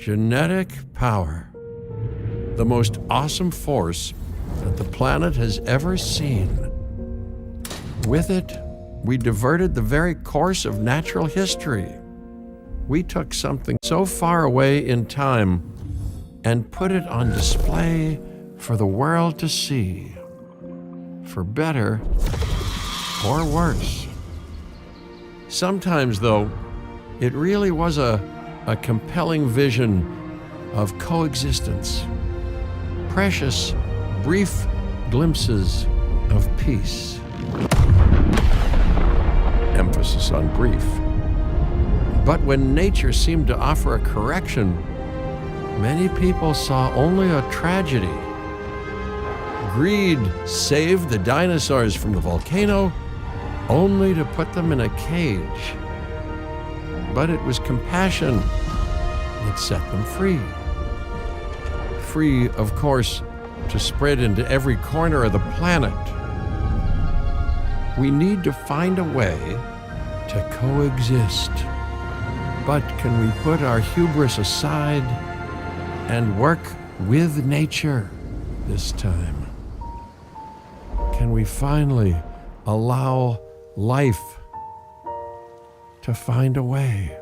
Genetic power. The most awesome force that the planet has ever seen. With it, we diverted the very course of natural history. We took something so far away in time and put it on display for the world to see. For better or worse. Sometimes, though, it really was a compelling vision of coexistence. Precious, brief glimpses of peace. Emphasis on brief. But when nature seemed to offer a correction, many people saw only a tragedy. Greed saved the dinosaurs from the volcano, only to put them in a cage. But it was compassion that set them free. Free, of course, to spread into every corner of the planet. We need to find a way to coexist. But can we put our hubris aside and work with nature this time? Can we finally allow life to find a way?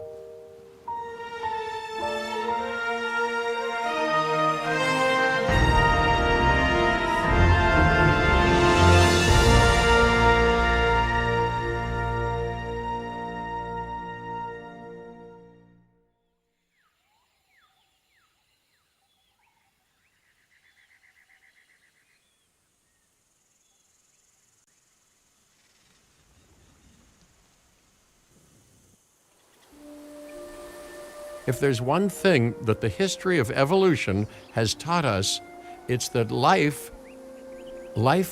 If there's one thing that the history of evolution has taught us, it's that life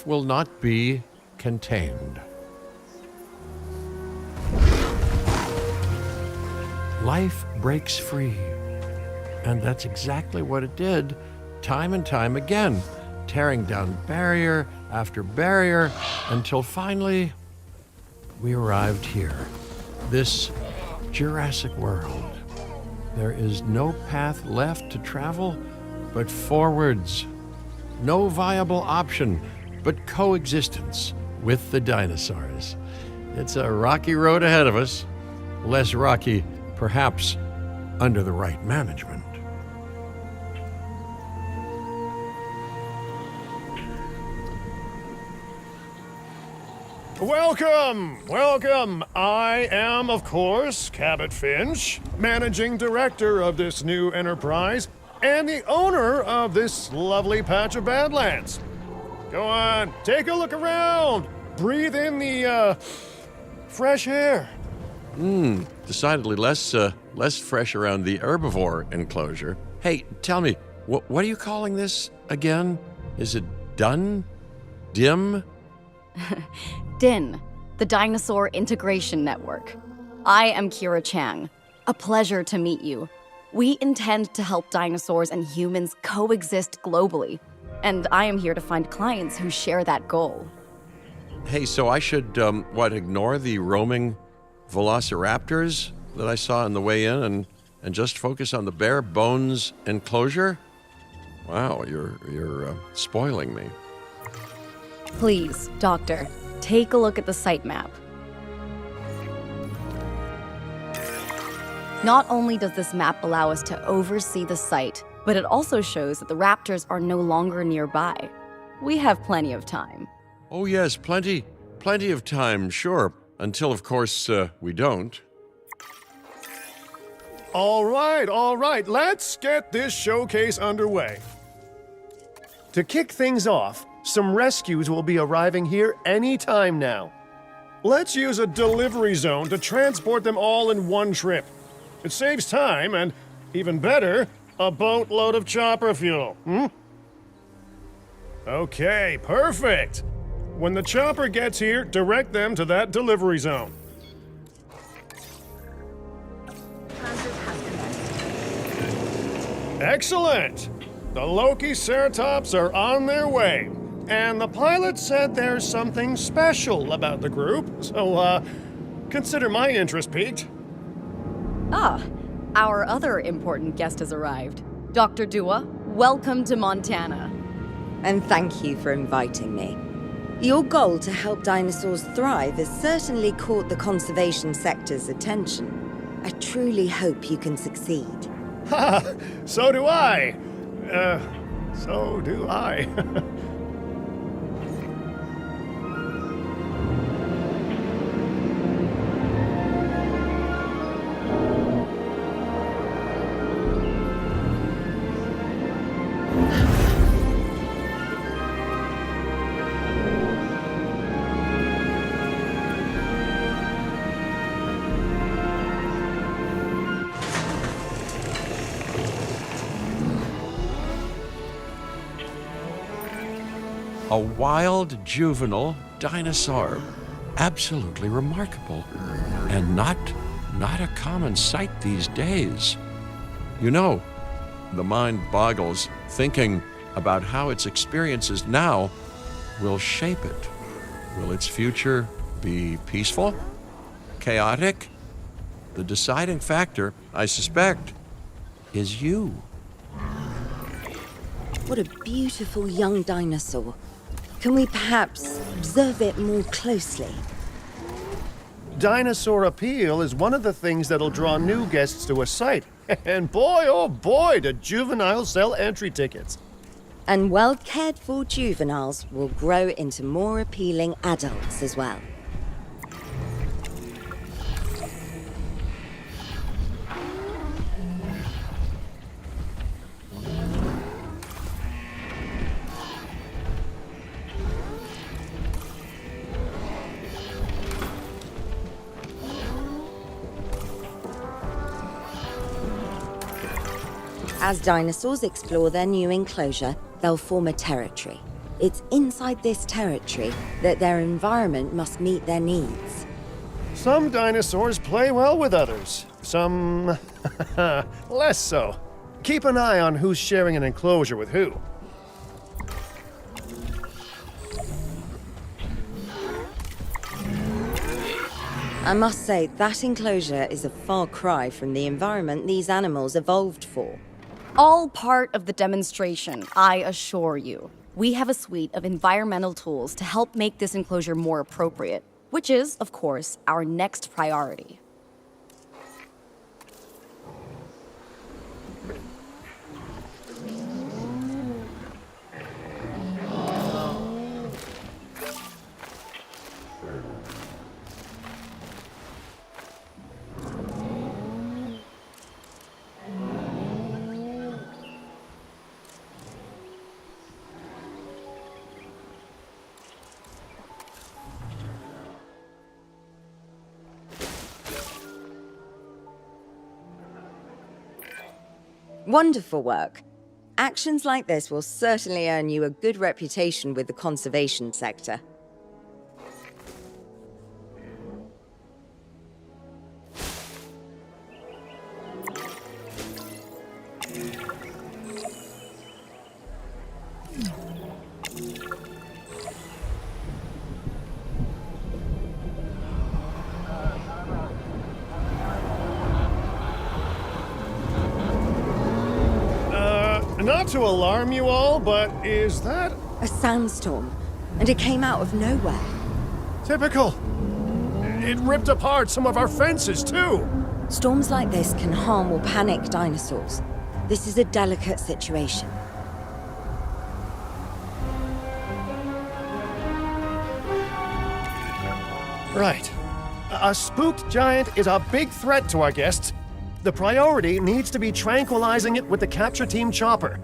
will not be contained. Life breaks free. And that's exactly what it did, time and time again, tearing down barrier after barrier, until finally we arrived here, this Jurassic world. There is no path left to travel but forwards. No viable option but coexistence with the dinosaurs. It's a rocky road ahead of us. Less rocky, perhaps, under the right management. Welcome. I am, of course, Cabot Finch, managing director of this new enterprise and the owner of this lovely patch of Badlands. Go on, take a look around. Breathe in the, fresh air. Decidedly less fresh around the herbivore enclosure. Hey, tell me, what are you calling this again? Is it done? Dim? DIN, the Dinosaur Integration Network. I am Kira Chang. A pleasure to meet you. We intend to help dinosaurs and humans coexist globally, and I am here to find clients who share that goal. Hey, so I should, ignore the roaming velociraptors that I saw on the way in and just focus on the bare bones enclosure? Wow, you're spoiling me. Please, Doctor, take a look at the site map. Not only does this map allow us to oversee the site, but it also shows that the raptors are no longer nearby. We have plenty of time. Oh yes, plenty of time, sure. Until, of course, we don't. All right, let's get this showcase underway. To kick things off, some rescues will be arriving here any time now. Let's use a delivery zone to transport them all in one trip. It saves time and, even better, a boatload of chopper fuel. Okay, perfect. When the chopper gets here, direct them to that delivery zone. Excellent! The Loki-Ceratops are on their way. And the pilot said there's something special about the group, so, consider my interest piqued. Our other important guest has arrived. Dr. Dua, welcome to Montana. And thank you for inviting me. Your goal to help dinosaurs thrive has certainly caught the conservation sector's attention. I truly hope you can succeed. Ha! So do I. So do I. A wild juvenile dinosaur. Absolutely remarkable. And not a common sight these days. You know, the mind boggles thinking about how its experiences now will shape it. Will its future be peaceful? Chaotic? The deciding factor, I suspect, is you. What a beautiful young dinosaur. Can we perhaps observe it more closely? Dinosaur appeal is one of the things that'll draw new guests to a site. And boy, oh boy, do juveniles sell entry tickets. And well-cared-for juveniles will grow into more appealing adults as well. As dinosaurs explore their new enclosure, they'll form a territory. It's inside this territory that their environment must meet their needs. Some dinosaurs play well with others. Some less so. Keep an eye on who's sharing an enclosure with who. I must say, that enclosure is a far cry from the environment these animals evolved for. All part of the demonstration, I assure you. We have a suite of environmental tools to help make this enclosure more appropriate, which is, of course, our next priority. Wonderful work. Actions like this will certainly earn you a good reputation with the conservation sector. Not to alarm you all, but is that A sandstorm, and it came out of nowhere. typical? It ripped apart some of our fences, too. Storms like this can harm or panic dinosaurs. This is a delicate situation. Right. A spooked giant is a big threat to our guests. The priority needs to be tranquilizing it with the capture team chopper.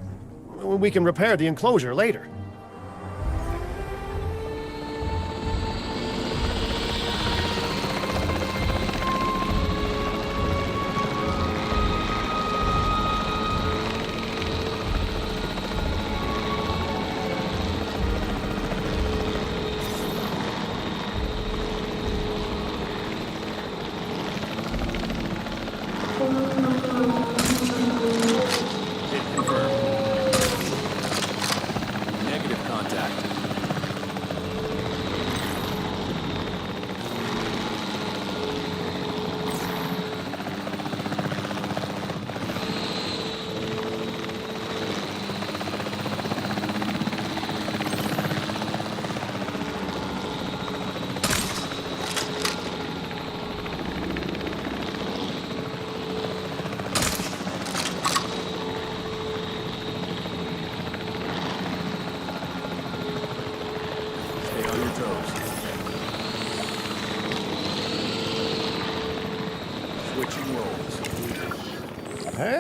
We can repair the enclosure later.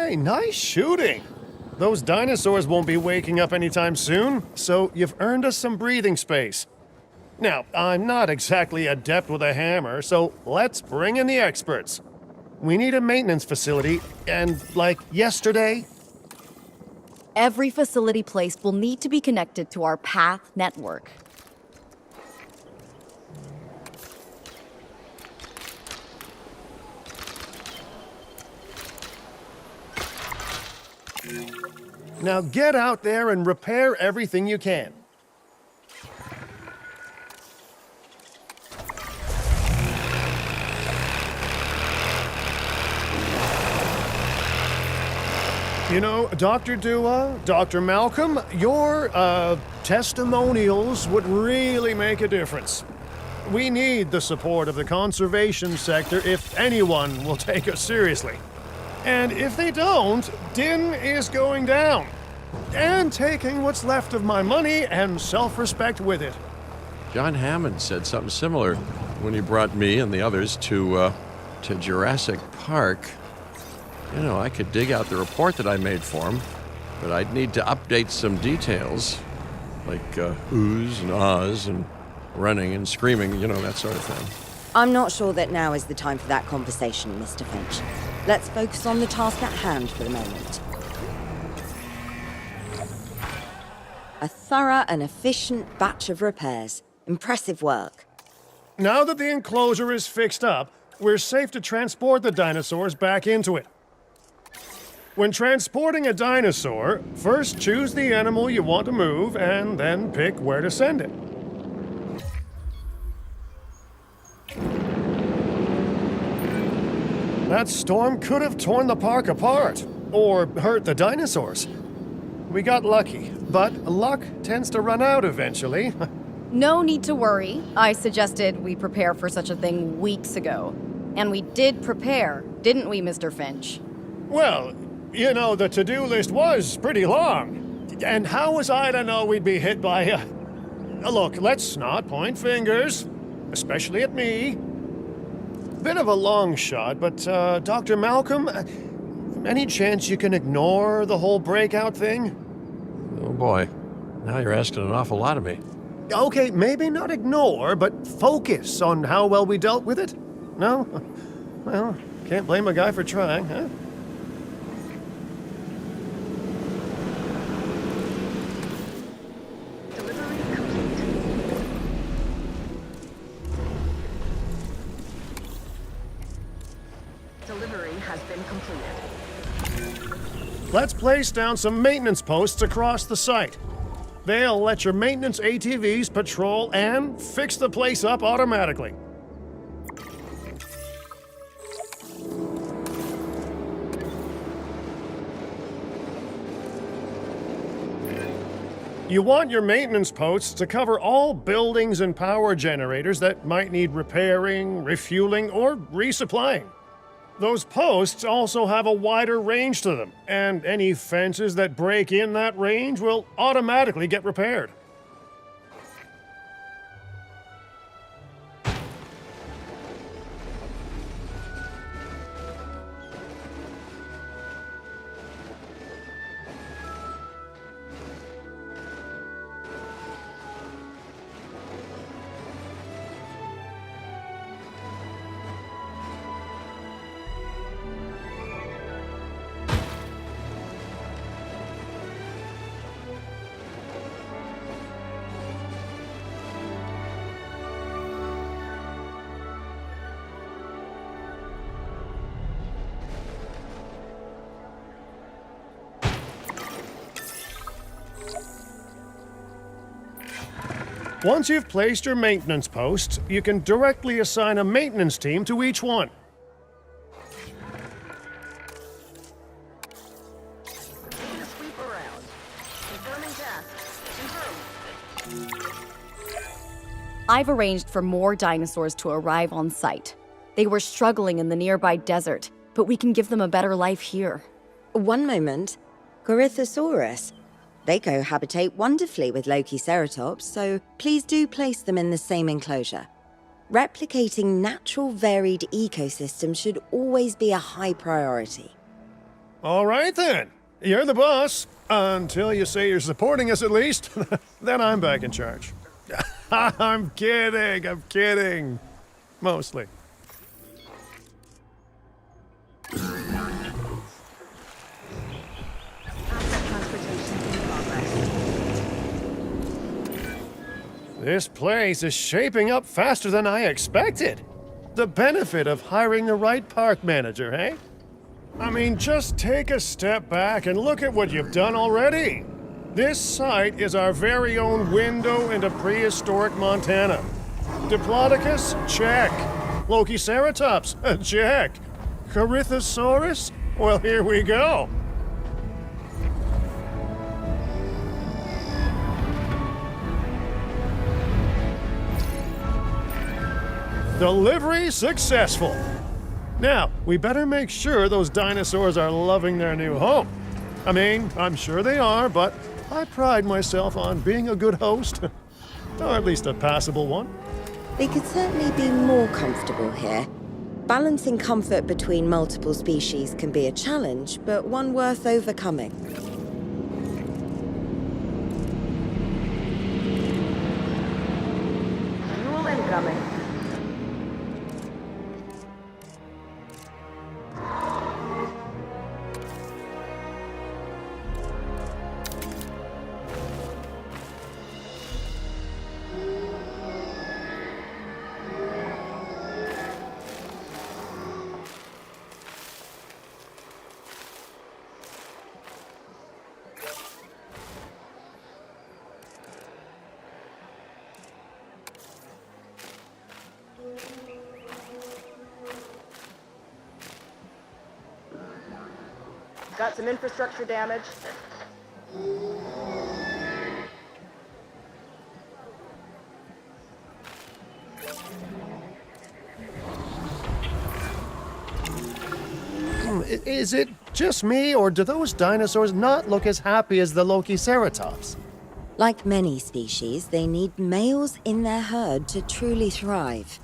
Hey, nice shooting. Those dinosaurs won't be waking up anytime soon, so you've earned us some breathing space. Now, I'm not exactly adept with a hammer, so let's bring in the experts. We need a maintenance facility, and like yesterday. Every facility placed will need to be connected to our path network. Now get out there and repair everything you can. You know, Dr. Dua, Dr. Malcolm, your, testimonials would really make a difference. We need the support of the conservation sector if anyone will take us seriously. And if they don't, Din is going down. And taking what's left of my money and self-respect with it. John Hammond said something similar when he brought me and the others to Jurassic Park. You know, I could dig out the report that I made for him, but I'd need to update some details, like oohs and ahs and running and screaming, you know, that sort of thing. I'm not sure that now is the time for that conversation, Mr. Finch. Let's focus on the task at hand for the moment. A thorough and efficient batch of repairs. Impressive work. Now that the enclosure is fixed up, we're safe to transport the dinosaurs back into it. When transporting a dinosaur, first choose the animal you want to move and then pick where to send it. That storm could have torn the park apart, or hurt the dinosaurs. We got lucky, but luck tends to run out eventually. No need to worry. I suggested we prepare for such a thing weeks ago. And we did prepare, didn't we, Mr. Finch? Well, you know, the to-do list was pretty long. And how was I to know we'd be hit by a... Look, let's not point fingers, especially at me. Bit of a long shot, but, Dr. Malcolm, any chance you can ignore the whole breakout thing? Oh boy, now you're asking an awful lot of me. Okay, maybe not ignore, but focus on how well we dealt with it? No? Well, can't blame a guy for trying, huh? Delivery has been completed. Let's place down some maintenance posts across the site. They'll let your maintenance ATVs patrol and fix the place up automatically. You want your maintenance posts to cover all buildings and power generators that might need repairing, refueling, or resupplying. Those posts also have a wider range to them, and any fences that break in that range will automatically get repaired. Once you've placed your maintenance posts, you can directly assign a maintenance team to each one. Need to sweep around. Confirming task. Confirmed. I've arranged for more dinosaurs to arrive on site. They were struggling in the nearby desert, but we can give them a better life here. One moment. Corythosaurus. They cohabitate wonderfully with Lokiceratops, so please do place them in the same enclosure. Replicating natural varied ecosystems should always be a high priority. All right then. You're the boss. Until you say you're supporting us at least. Then I'm back in charge. I'm kidding. Mostly. Asset transportation in progress. This place is shaping up faster than I expected. The benefit of hiring the right park manager, eh? I mean, just take a step back and look at what you've done already. This site is our very own window into prehistoric Montana. Diplodocus? Check. Lokiceratops? Check. Corythosaurus? Well, here we go. Delivery successful. Now, we better make sure those dinosaurs are loving their new home. I mean, I'm sure they are, but I pride myself on being a good host. Or at least a passable one. They could certainly be more comfortable here. Balancing comfort between multiple species can be a challenge, but one worth overcoming. Fuel incoming. Got some infrastructure damage. Is it just me, or do those dinosaurs not look as happy as the Lokiceratops? Like many species, they need males in their herd to truly thrive.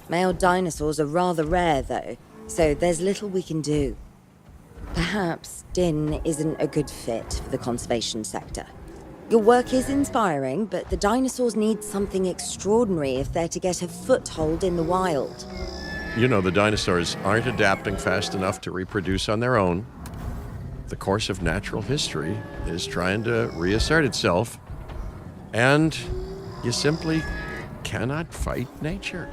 Male dinosaurs are rather rare, though, so there's little we can do. Perhaps Din isn't a good fit for the conservation sector. Your work is inspiring, but the dinosaurs need something extraordinary if they're to get a foothold in the wild. You know, the dinosaurs aren't adapting fast enough to reproduce on their own. The course of natural history is trying to reassert itself, and you simply cannot fight nature.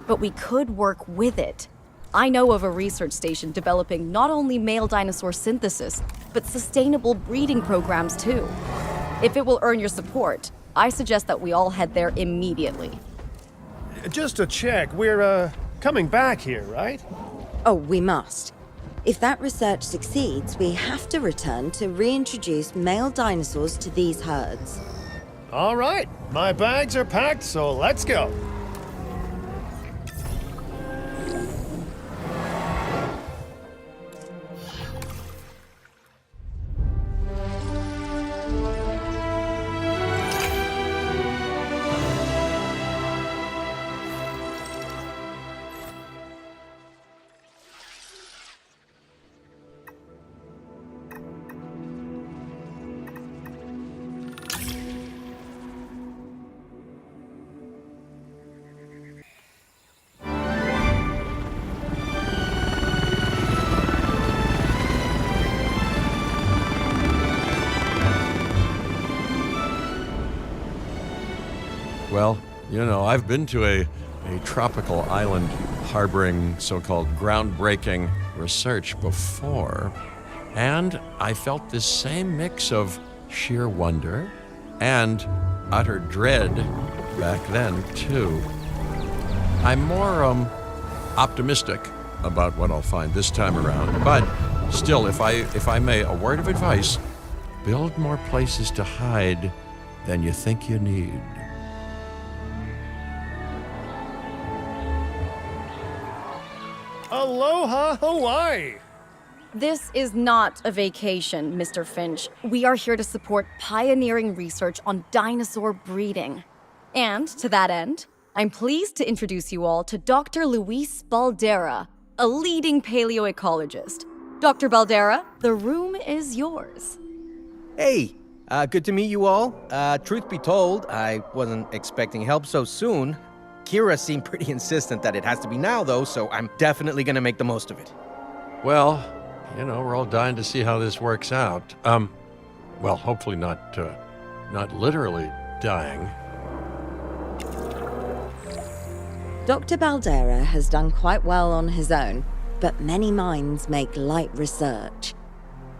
But we could work with it. I know of a research station developing not only male dinosaur synthesis, but sustainable breeding programs too. If it will earn your support, I suggest that we all head there immediately. Just to check, we're, coming back here, right? Oh, we must. If that research succeeds, we have to return to reintroduce male dinosaurs to these herds. All right, my bags are packed, so let's go. Well, you know, I've been to a tropical island harboring so-called groundbreaking research before, and I felt this same mix of sheer wonder and utter dread back then, too. I'm more optimistic about what I'll find this time around, but still, if I may, a word of advice: build more places to hide than you think you need. Aloha, Hawaii! This is not a vacation, Mr. Finch. We are here to support pioneering research on dinosaur breeding. And to that end, I'm pleased to introduce you all to Dr. Luis Baldera, a leading paleoecologist. Dr. Baldera, the room is yours. Hey, good to meet you all. Truth be told, I wasn't expecting help so soon. Kira seemed pretty insistent that it has to be now, though, so I'm definitely gonna make the most of it. Well, we're all dying to see how this works out. Well, hopefully not literally dying. Dr. Baldera has done quite well on his own, but many minds make light research.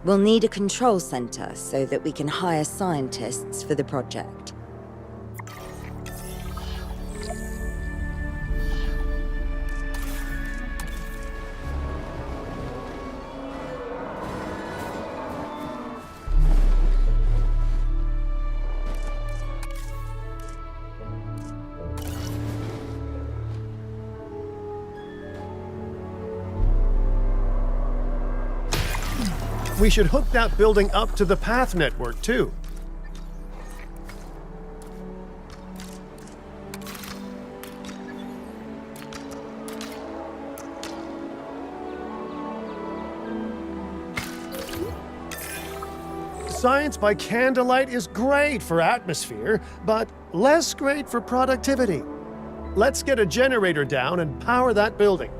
We'll need a control center so that we can hire scientists for the project. We should hook that building up to the path network, too. Science by candlelight is great for atmosphere, but less great for productivity. Let's get a generator down and power that building.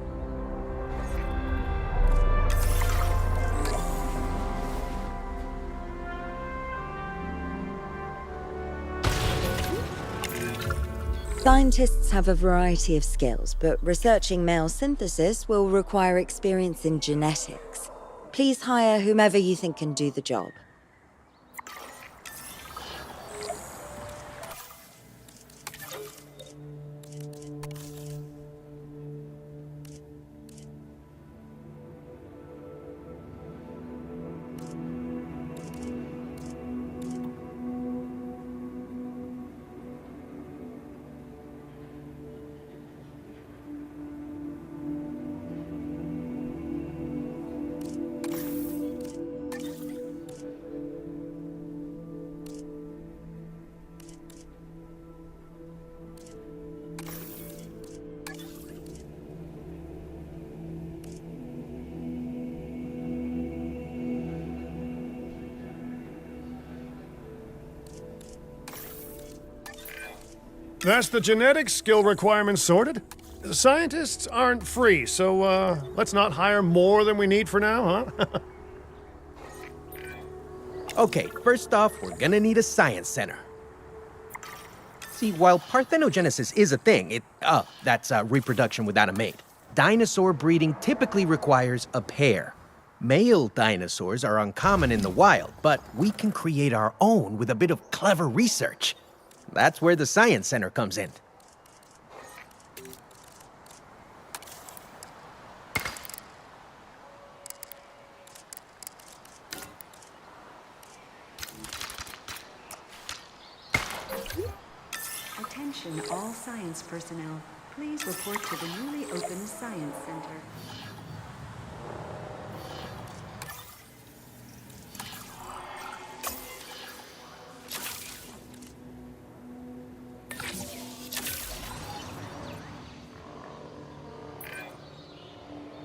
Scientists have a variety of skills, but researching male synthesis will require experience in genetics. Please hire whomever you think can do the job. That's the genetic skill requirements sorted. Scientists aren't free, so let's not hire more than we need for now, huh? Okay, first off, we're gonna need a science center. See, while parthenogenesis is a thing, that's reproduction without a mate. Dinosaur breeding typically requires a pair. Male dinosaurs are uncommon in the wild, but we can create our own with a bit of clever research. That's where the Science Center comes in. Attention all science personnel. Please report to the newly opened Science Center.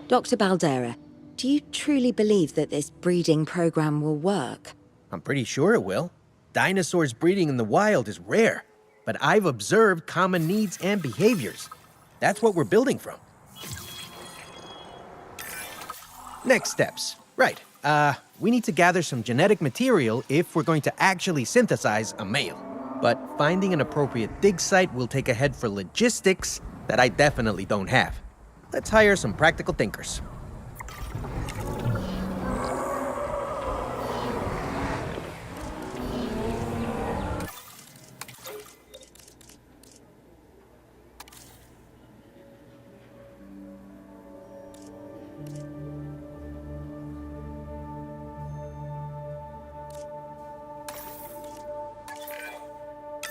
Dr. Baldera, do you truly believe that this breeding program will work? I'm pretty sure it will. Dinosaurs breeding in the wild is rare, but I've observed common needs and behaviors. That's what we're building from. Next steps. Right. We need to gather some genetic material if we're going to actually synthesize a male. But finding an appropriate dig site will take a head for logistics that I definitely don't have. Let's hire some practical thinkers.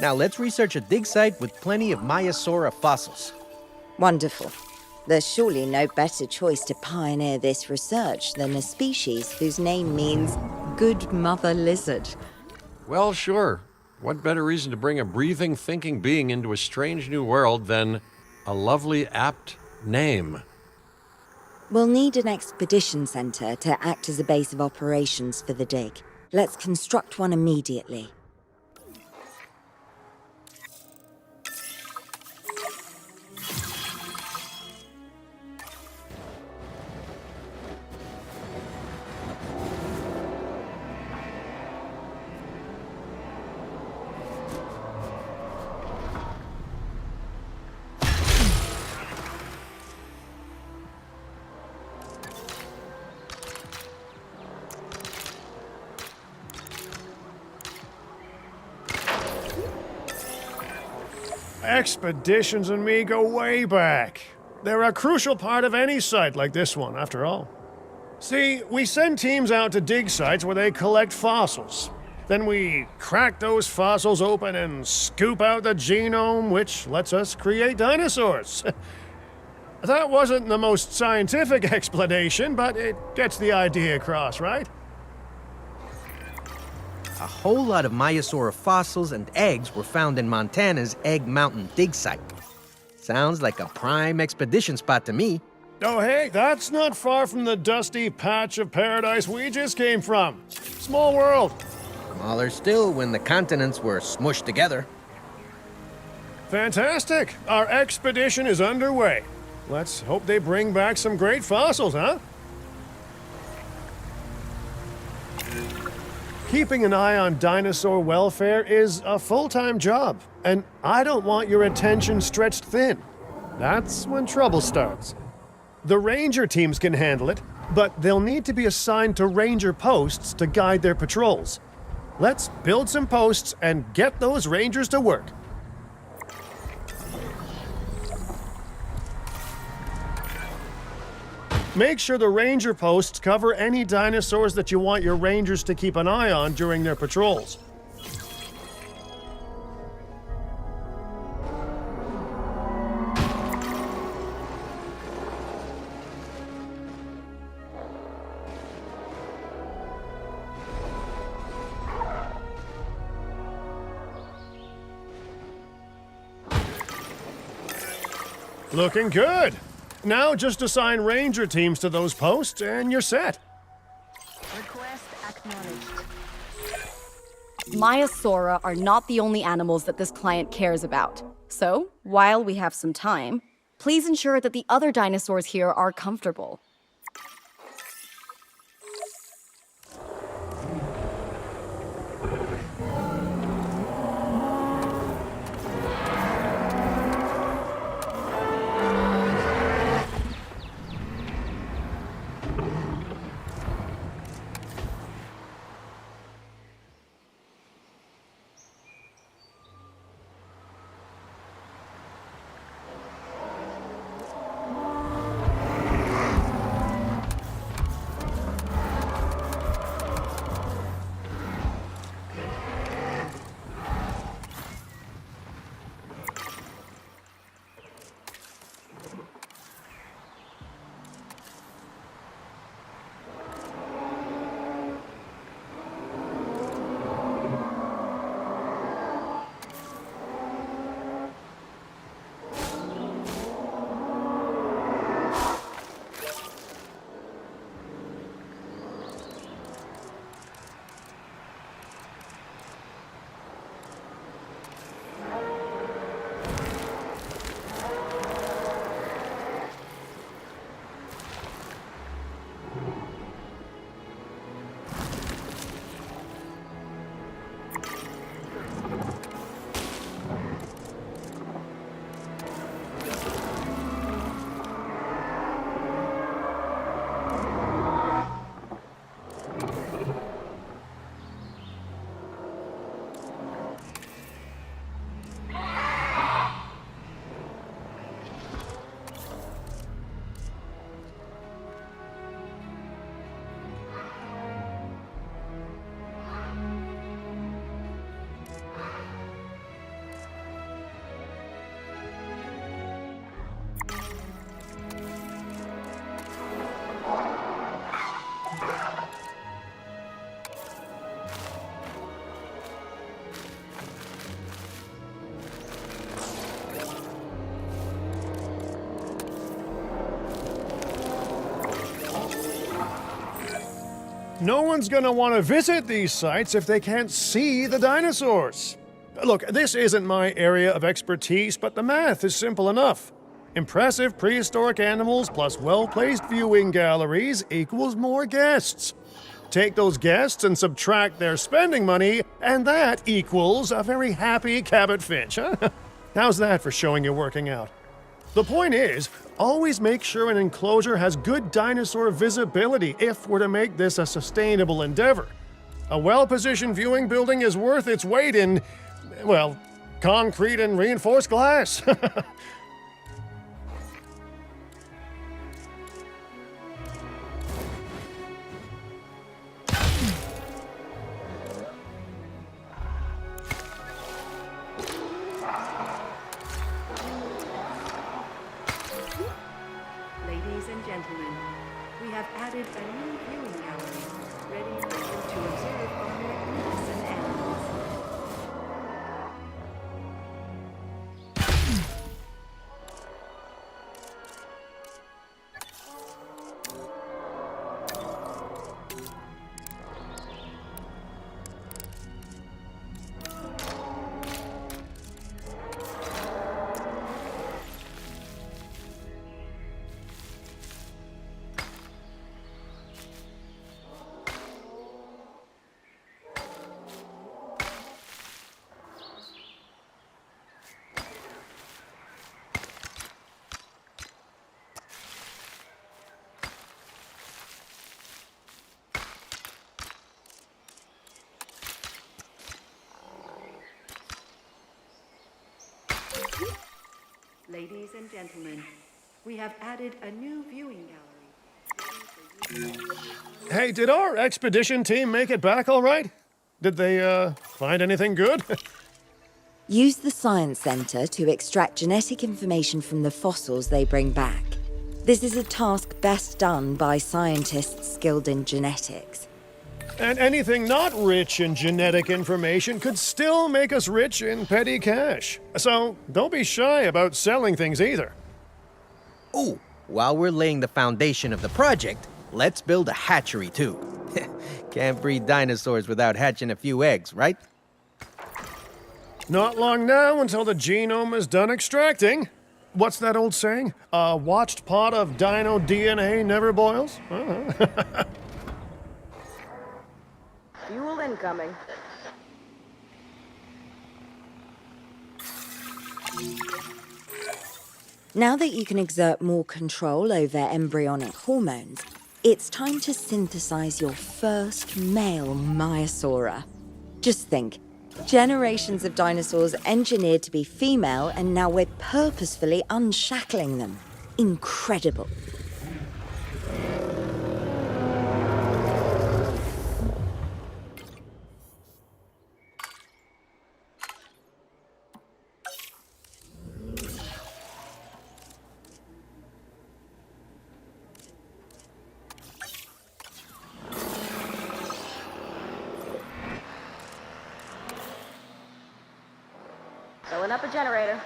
Now let's research a dig site with plenty of Maiasaura fossils. Wonderful. There's surely no better choice to pioneer this research than a species whose name means good mother lizard. Well, sure. What better reason to bring a breathing, thinking being into a strange new world than a lovely, apt name? We'll need an expedition center to act as a base of operations for the dig. Let's construct one immediately. Expeditions and me go way back. They're a crucial part of any site like this one, after all. See, we send teams out to dig sites where they collect fossils. Then we crack those fossils open and scoop out the genome, which lets us create dinosaurs. That wasn't the most scientific explanation, but it gets the idea across, right? A whole lot of Maiasaura fossils and eggs were found in Montana's Egg Mountain dig site. Sounds like a prime expedition spot to me. Oh hey, that's not far from the dusty patch of paradise we just came from. Small world. Smaller still when the continents were smushed together. Fantastic. Our expedition is underway. Let's hope they bring back some great fossils, huh? Keeping an eye on dinosaur welfare is a full-time job, and I don't want your attention stretched thin. That's when trouble starts. The ranger teams can handle it, but they'll need to be assigned to ranger posts to guide their patrols. Let's build some posts and get those rangers to work. Make sure the ranger posts cover any dinosaurs that you want your rangers to keep an eye on during their patrols. Looking good. Now just assign ranger teams to those posts and you're set. Request acknowledged. Maiasaura are not the only animals that this client cares about. So, while we have some time, please ensure that the other dinosaurs here are comfortable. no one's gonna want to visit these sites if they can't see the dinosaurs. Look, this isn't my area of expertise, but the math is simple enough. Impressive prehistoric animals plus well-placed viewing galleries equals more guests. Take those guests and subtract their spending money, and that equals a very happy Cabot Finch, huh? How's that for showing you're working out? The point is, always make sure an enclosure has good dinosaur visibility if we're to make this a sustainable endeavor. A well-positioned viewing building is worth its weight in, well, concrete and reinforced glass. Ladies and gentlemen, we have added a new viewing gallery, ready for you to observe our magnificent animals. Ladies and gentlemen, we have added a new viewing gallery. Hey, did our expedition team make it back all right? Did they, find anything good? Use the Science Center to extract genetic information from the fossils they bring back. This is a task best done by scientists skilled in genetics. And anything not rich in genetic information could still make us rich in petty cash. So don't be shy about selling things either. Ooh, while we're laying the foundation of the project, let's build a hatchery too. Can't breed dinosaurs without hatching a few eggs, right? Not long now until the genome is done extracting. What's that old saying? A watched pot of dino DNA never boils? Fuel incoming. Now that you can exert more control over embryonic hormones, it's time to synthesize your first male Maiasaura. Just think, generations of dinosaurs engineered to be female, and now we're purposefully unshackling them. Incredible. Filling up a generator.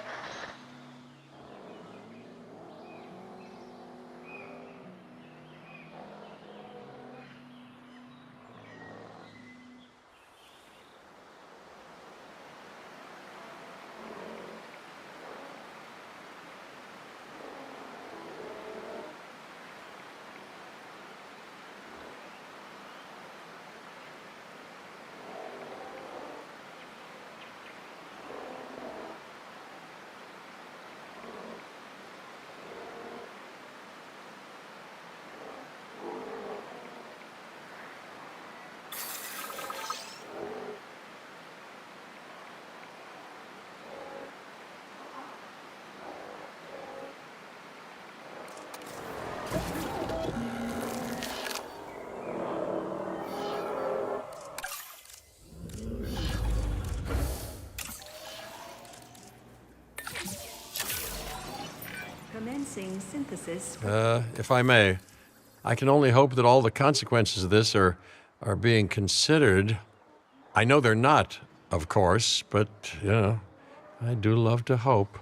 Commencing synthesis. If I may, I can only hope that all the consequences of this are being considered. I know they're not, of course, but, I do love to hope.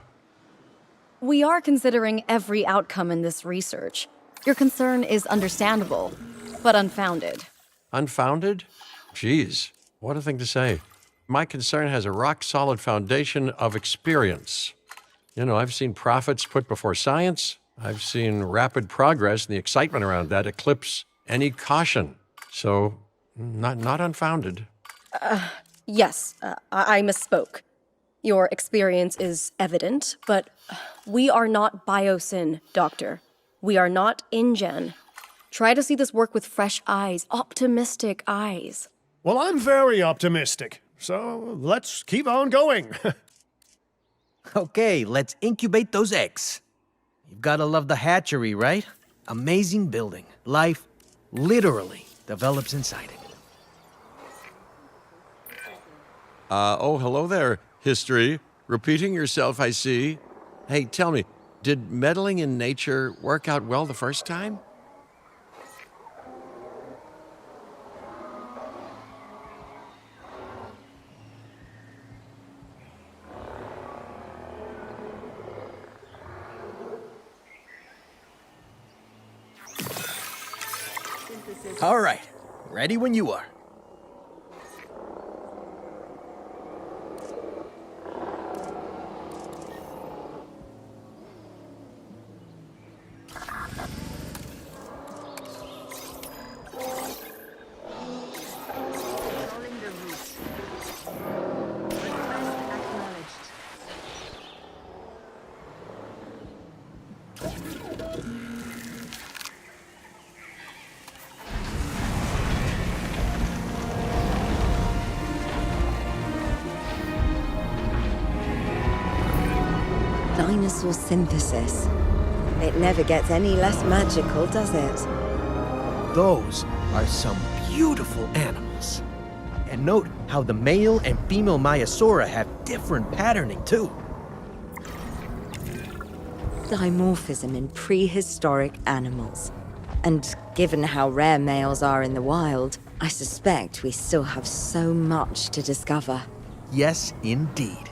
We are considering every outcome in this research. Your concern is understandable, but unfounded. Unfounded? Geez, what a thing to say. My concern has a rock-solid foundation of experience. You know, I've seen profits put before science. I've seen rapid progress, and the excitement around that eclipse any caution. So, not unfounded. Yes, I misspoke. Your experience is evident, but we are not Biosyn, Doctor. We are not InGen. Try to see this work with fresh eyes, optimistic eyes. Well, I'm very optimistic, so let's keep on going. Okay, let's incubate those eggs. You've gotta love the hatchery, right? Amazing building. Life literally develops inside it. Oh, hello there, history. Repeating yourself, I see. Hey, tell me, did meddling in nature work out well the first time? All right, ready when you are. Calling the route. Request acknowledged. Dinosaur synthesis. It never gets any less magical, does it? Those are some beautiful animals. And note how the male and female Maiasaura have different patterning too. Dimorphism in prehistoric animals. And given how rare males are in the wild, I suspect we still have so much to discover. Yes, indeed.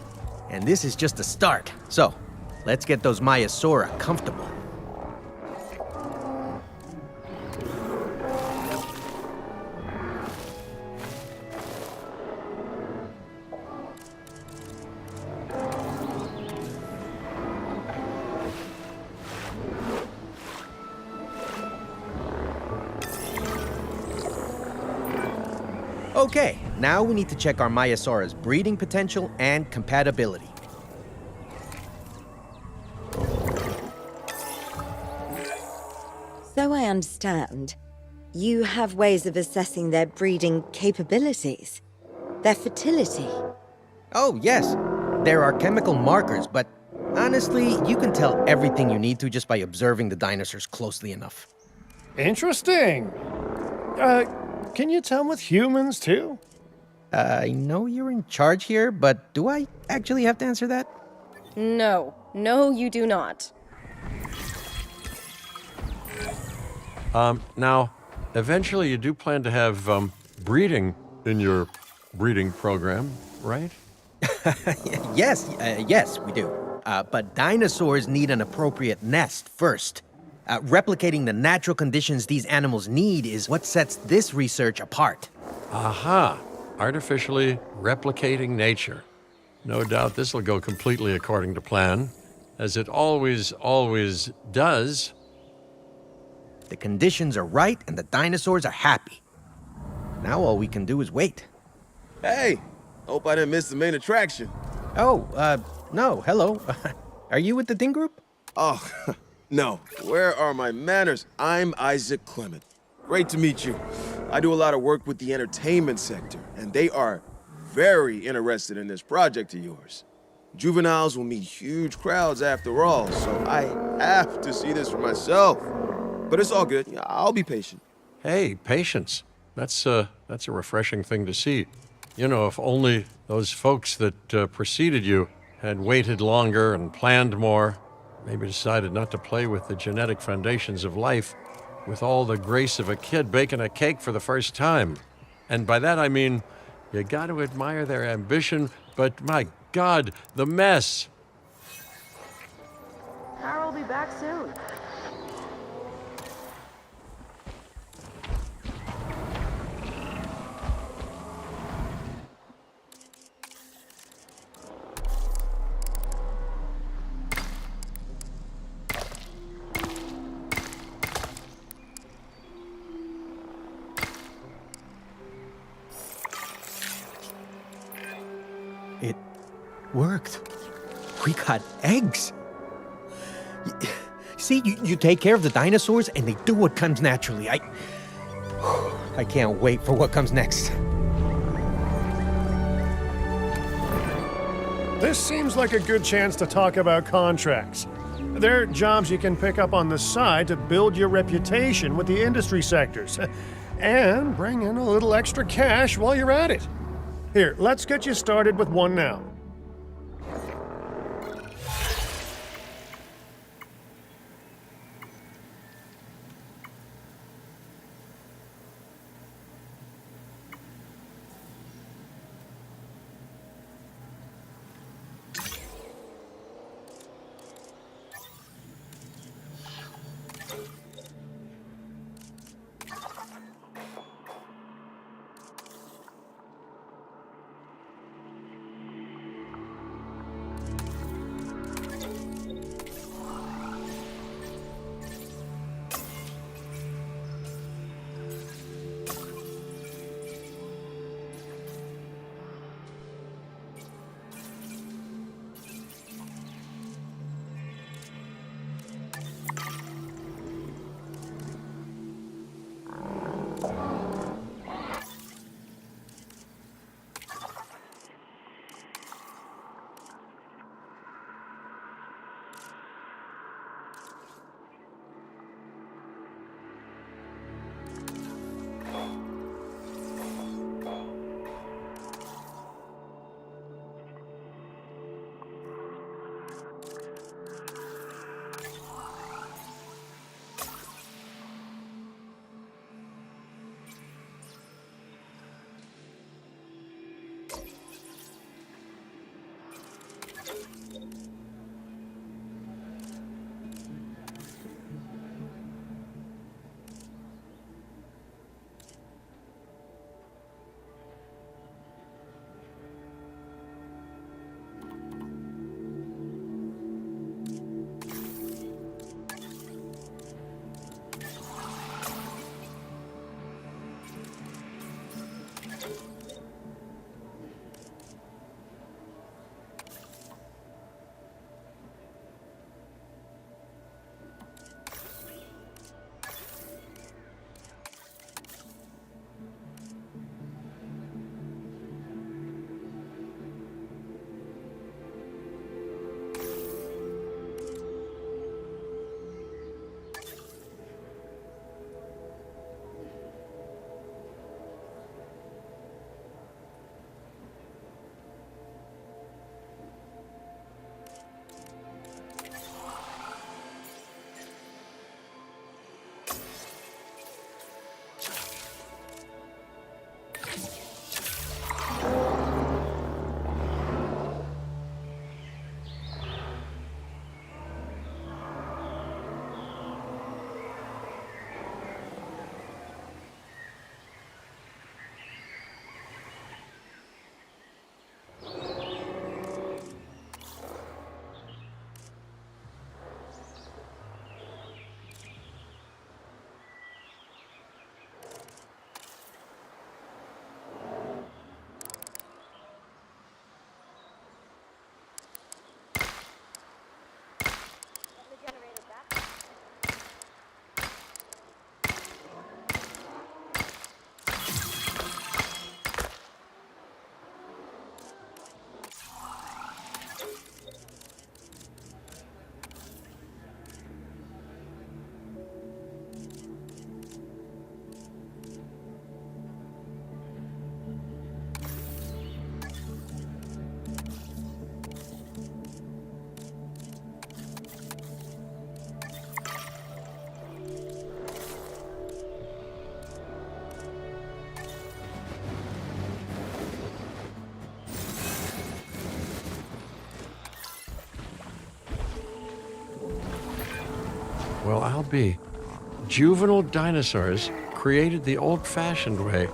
And this is just a start. So, let's get those Maiasaura comfortable. Okay, now we need to check our Maiasaura's breeding potential and compatibility. So I understand, you have ways of assessing their breeding capabilities, their fertility. Oh, yes. There are chemical markers, but honestly, you can tell everything you need to just by observing the dinosaurs closely enough. Interesting. Can you tell with humans too? I know you're in charge here, but do I actually have to answer that? No, you do not. Now, eventually you do plan to have breeding in your breeding program, right? Yes, we do. But dinosaurs need an appropriate nest first. Replicating the natural conditions these animals need is what sets this research apart. Aha! Artificially replicating nature. No doubt this will go completely according to plan, as it always does. The conditions are right and the dinosaurs are happy. Now all we can do is wait. Hey, hope I didn't miss the main attraction. Oh, no, hello. Are you with the Ding Group? Oh, no. Where are my manners? I'm Isaac Clement. Great to meet you. I do a lot of work with the entertainment sector, and they are very interested in this project of yours. Juveniles will meet huge crowds after all, so I have to see this for myself. But it's all good. I'll be patient. Hey, patience. That's a refreshing thing to see. You know, if only those folks that preceded you had waited longer and planned more, maybe decided not to play with the genetic foundations of life with all the grace of a kid baking a cake for the first time. And by that I mean, you got to admire their ambition, but my God, the mess. Carol will be back soon. It worked. We got eggs. See, you take care of the dinosaurs and they do what comes naturally. I can't wait for what comes next. This seems like a good chance to talk about contracts. They're jobs you can pick up on the side to build your reputation with the industry sectors. And bring in a little extra cash while you're at it. Here, let's get you started with one now. Well, I'll be. Juvenile dinosaurs created the old-fashioned way.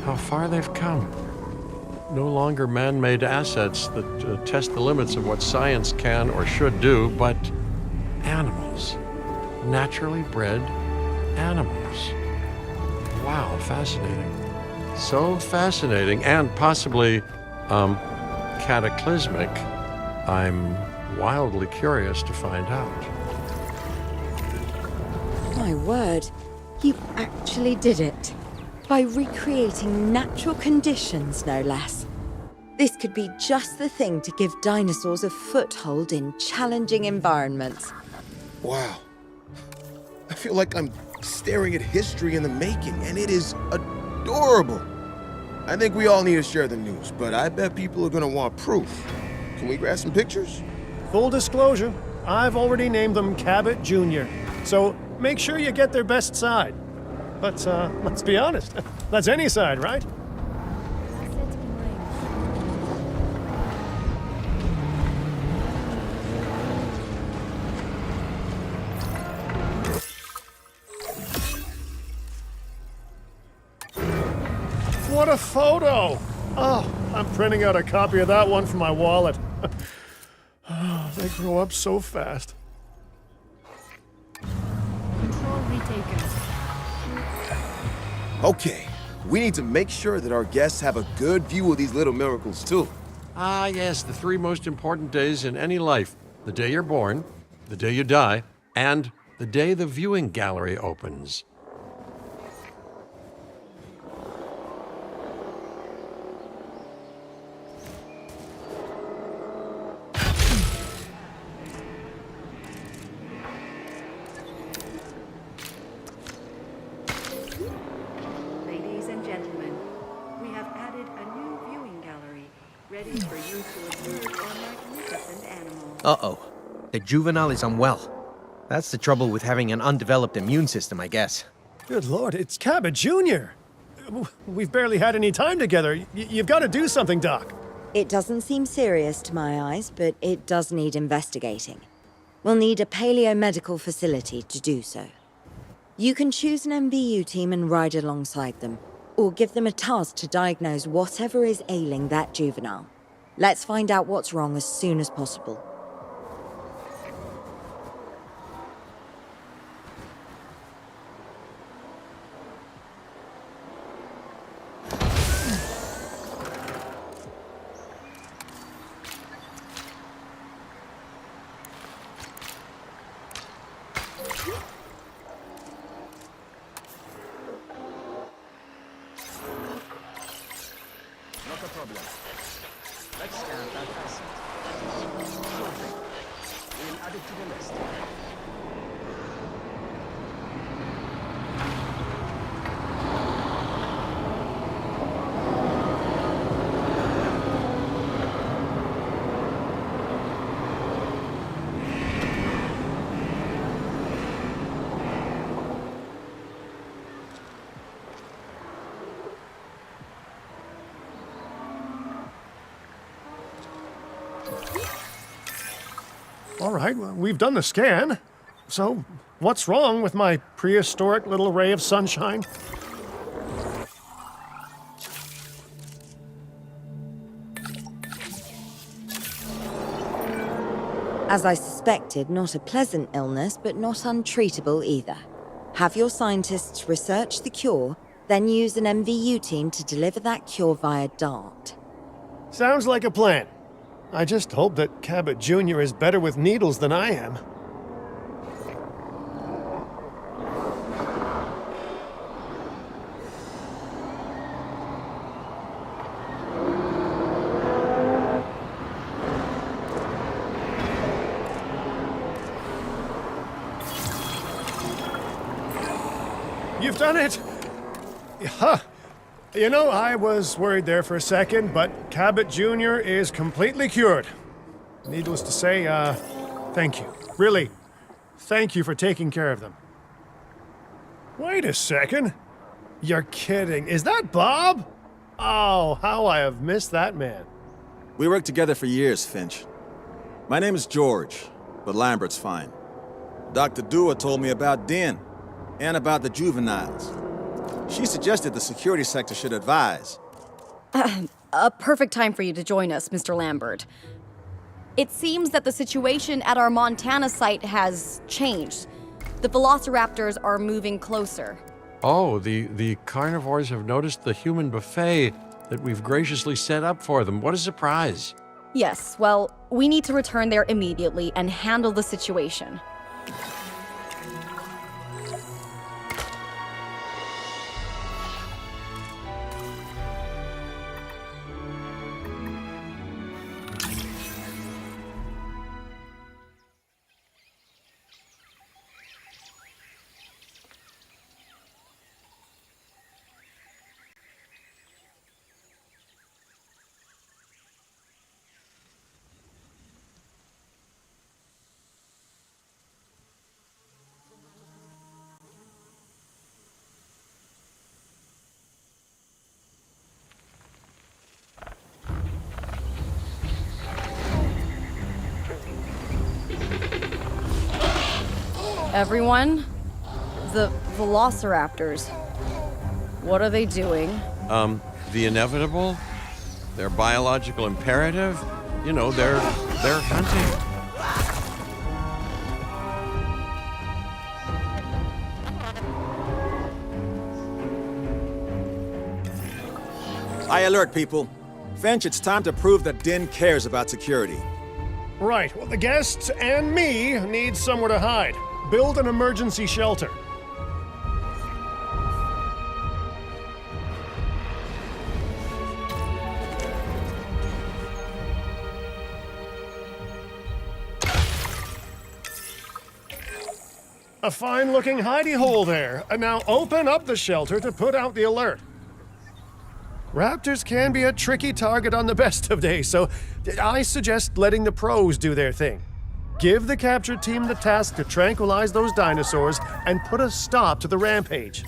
How far they've come. No longer man-made assets that test the limits of what science can or should do, but animals. Naturally bred animals. Wow, fascinating. So fascinating and possibly, cataclysmic? I'm wildly curious to find out. My word, you actually did it. By recreating natural conditions, no less. This could be just the thing to give dinosaurs a foothold in challenging environments. Wow. I feel like I'm staring at history in the making, and it is adorable. I think we all need to share the news, but I bet people are gonna want proof. Can we grab some pictures? Full disclosure, I've already named them Cabot Jr., so make sure you get their best side. But let's be honest, that's any side, right? What a photo! Oh, I'm printing out a copy of that one for my wallet. Oh, they grow up so fast. Control retaken. Okay, we need to make sure that our guests have a good view of these little miracles, too. Ah, yes, the three most important days in any life: the day you're born, the day you die, and the day the viewing gallery opens. Ladies and gentlemen, we have added a new viewing gallery, ready for you to observe our magnificent animals. Uh-oh. The juvenile is unwell. That's the trouble with having an undeveloped immune system, I guess. Good lord, it's Cabot Jr. We've barely had any time together. You've got to do something, Doc. It doesn't seem serious to my eyes, but it does need investigating. We'll need a paleomedical facility to do so. You can choose an MVU team and ride alongside them, or give them a task to diagnose whatever is ailing that juvenile. Let's find out what's wrong as soon as possible. Not a problem. Let's scan that asset. We'll add it to the list. All right, well, we've done the scan. So, what's wrong with my prehistoric little ray of sunshine? As I suspected, not a pleasant illness, but not untreatable either. Have your scientists research the cure, then use an MVU team to deliver that cure via DART. Sounds like a plan. I just hope that Cabot Jr. is better with needles than I am. You've done it! Huh. You know, I was worried there for a second, but Cabot Jr. is completely cured. Needless to say, thank you. Really, thank you for taking care of them. Wait a second. You're kidding. Is that Bob? Oh, how I have missed that man. We worked together for years, Finch. My name is George, but Lambert's fine. Dr. Dua told me about Den, and about the juveniles. She suggested the security sector should advise. A perfect time for you to join us, Mr. Lambert. It seems that the situation at our Montana site has changed. The velociraptors are moving closer. Oh, the carnivores have noticed the human buffet that we've graciously set up for them. What a surprise. Yes, well, we need to return there immediately and handle the situation. Everyone, the velociraptors, what are they doing? The inevitable, their biological imperative, you know, they're hunting. High alert, people. Finch, it's time to prove that Din cares about security. Right, well, the guests and me need somewhere to hide. Build an emergency shelter. A fine-looking hidey hole there. And now open up the shelter to put out the alert. Raptors can be a tricky target on the best of days, so I suggest letting the pros do their thing. Give the capture team the task to tranquilize those dinosaurs and put a stop to the rampage.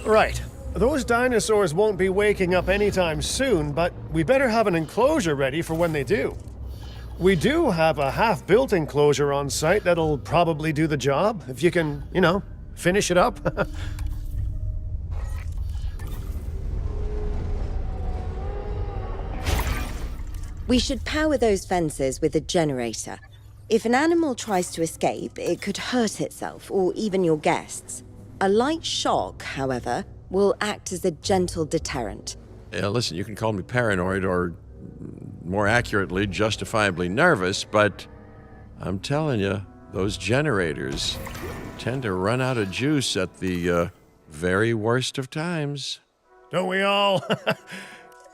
Right. Those dinosaurs won't be waking up anytime soon, but we better have an enclosure ready for when they do. We do have a half-built enclosure on site that'll probably do the job, if you can, you know, finish it up. We should power those fences with a generator. If an animal tries to escape, it could hurt itself or even your guests. A light shock, however, will act as a gentle deterrent. Yeah, listen, you can call me paranoid or, more accurately, justifiably nervous, but I'm telling you, those generators tend to run out of juice at the very worst of times. Don't we all?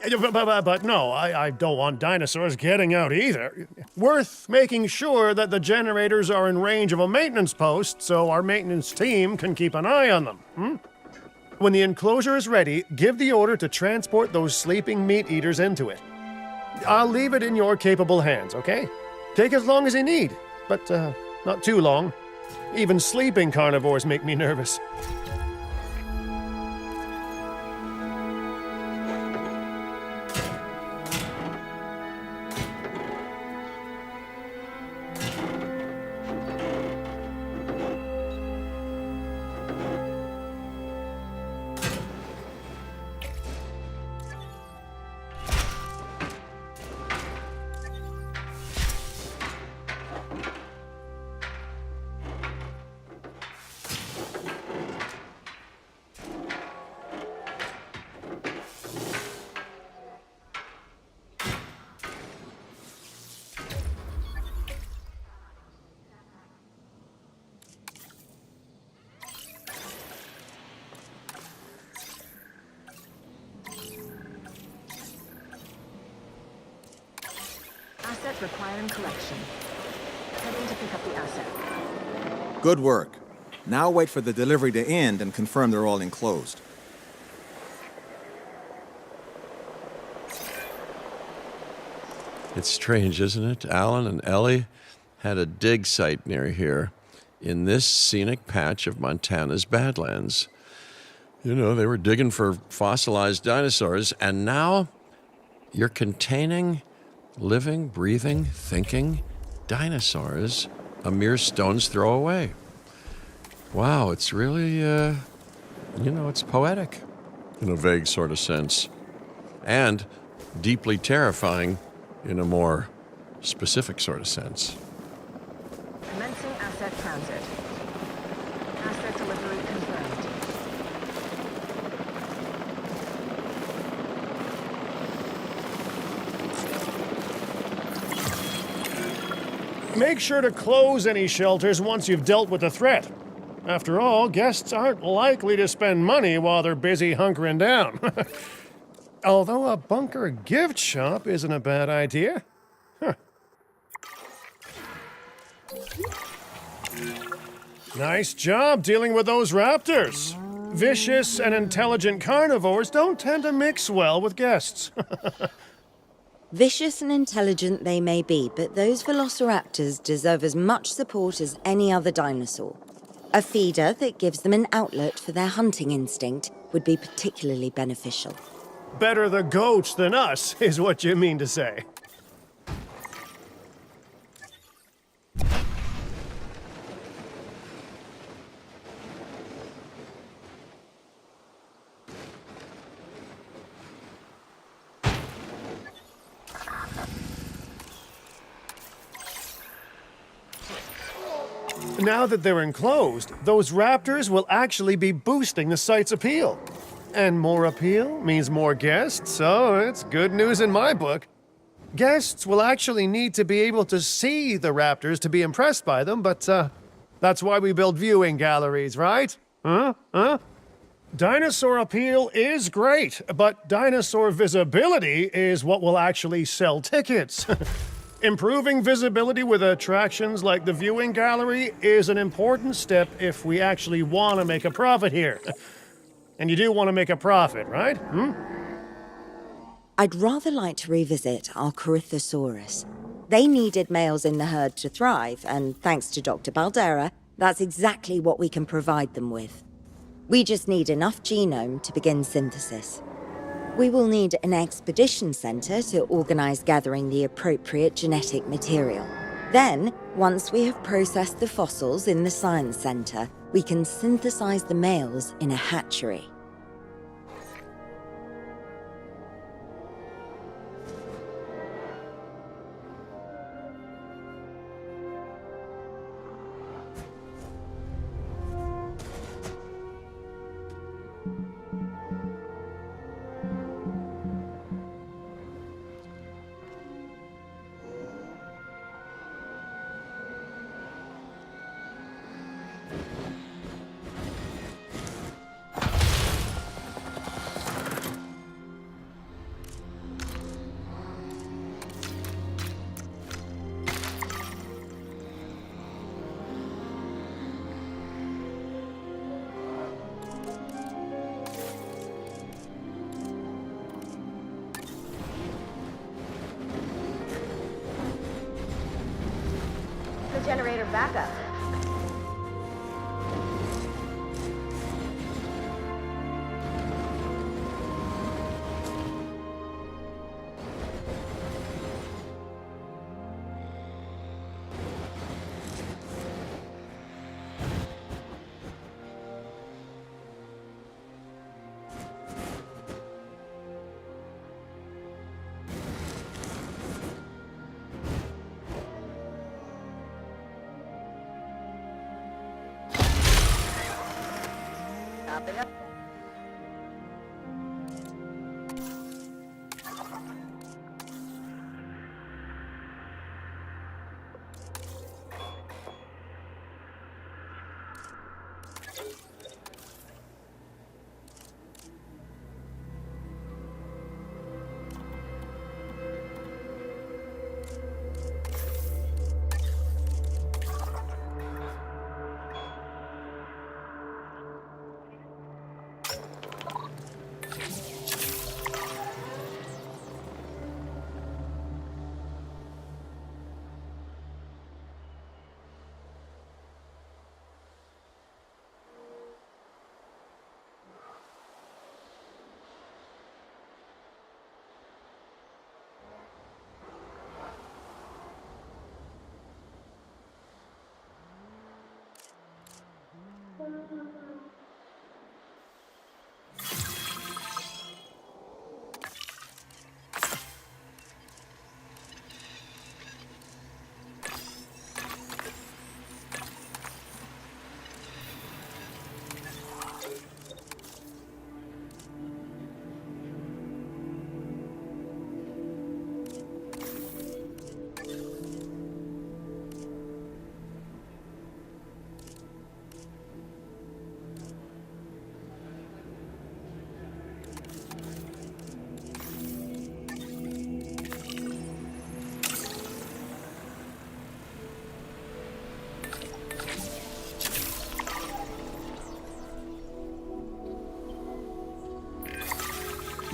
But no, I don't want dinosaurs getting out either. Worth making sure that the generators are in range of a maintenance post so our maintenance team can keep an eye on them. When the enclosure is ready, give the order to transport those sleeping meat eaters into it. I'll leave it in your capable hands, okay? Take as long as you need, but not too long. Even sleeping carnivores make me nervous. Asset requiring collection. Heading to pick up the asset. Good work. Now wait for the delivery to end and confirm they're all enclosed. It's strange, isn't it? Alan and Ellie had a dig site near here in this scenic patch of Montana's Badlands. You know, they were digging for fossilized dinosaurs, and now you're containing living, breathing, thinking dinosaurs a mere stone's throw away. Wow, it's really, it's poetic in a vague sort of sense, and deeply terrifying in a more specific sort of sense. Commencing asset transit. Asset delivery confirmed. Make sure to close any shelters once you've dealt with the threat. After all, guests aren't likely to spend money while they're busy hunkering down. Although a bunker gift shop isn't a bad idea. Huh. Nice job dealing with those raptors. Vicious and intelligent carnivores don't tend to mix well with guests. Vicious and intelligent they may be, but those velociraptors deserve as much support as any other dinosaur. A feeder that gives them an outlet for their hunting instinct would be particularly beneficial. Better the goats than us, is what you mean to say. Now that they're enclosed, those raptors will actually be boosting the site's appeal. And more appeal means more guests, so it's good news in my book. Guests will actually need to be able to see the raptors to be impressed by them, but that's why we build viewing galleries, right? Huh? Dinosaur appeal is great, but dinosaur visibility is what will actually sell tickets. Improving visibility with attractions like the viewing gallery is an important step if we actually want to make a profit here. And you do want to make a profit, right? I'd rather like to revisit our Corythosaurus. They needed males in the herd to thrive, and thanks to Dr. Baldera, that's exactly what we can provide them with. We just need enough genome to begin synthesis. We will need an expedition center to organize gathering the appropriate genetic material. Then, once we have processed the fossils in the science center, we can synthesize the males in a hatchery. The generator backup.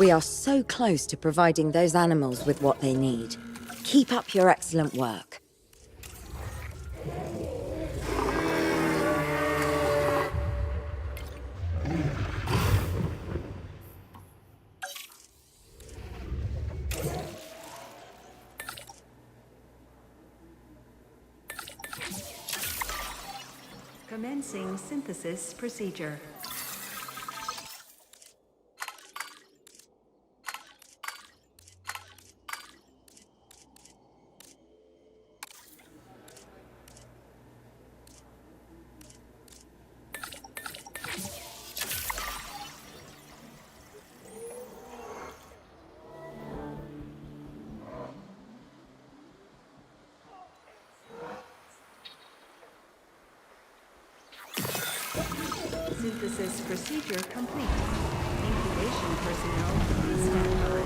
We are so close to providing those animals with what they need. Keep up your excellent work. Commencing synthesis procedure. Synthesis procedure complete. Incubation personnel on standby.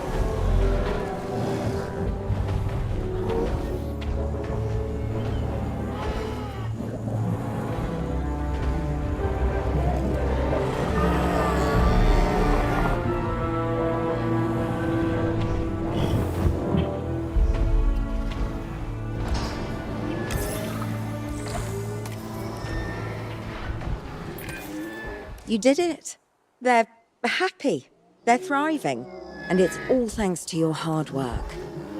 You did it. They're happy. They're thriving. And it's all thanks to your hard work.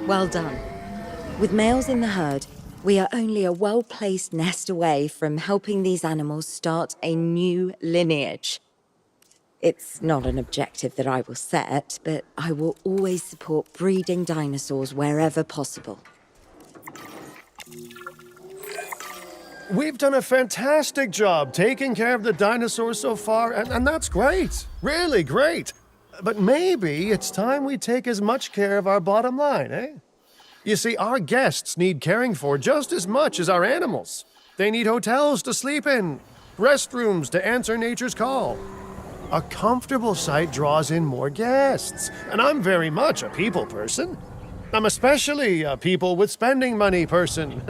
Well done. With males in the herd, we are only a well-placed nest away from helping these animals start a new lineage. It's not an objective that I will set, but I will always support breeding dinosaurs wherever possible. We've done a fantastic job taking care of the dinosaurs so far, and that's great. Really great. But maybe it's time we take as much care of our bottom line, eh? You see, our guests need caring for just as much as our animals. They need hotels to sleep in, restrooms to answer nature's call. A comfortable site draws in more guests, and I'm very much a people person. I'm especially a people with spending money person.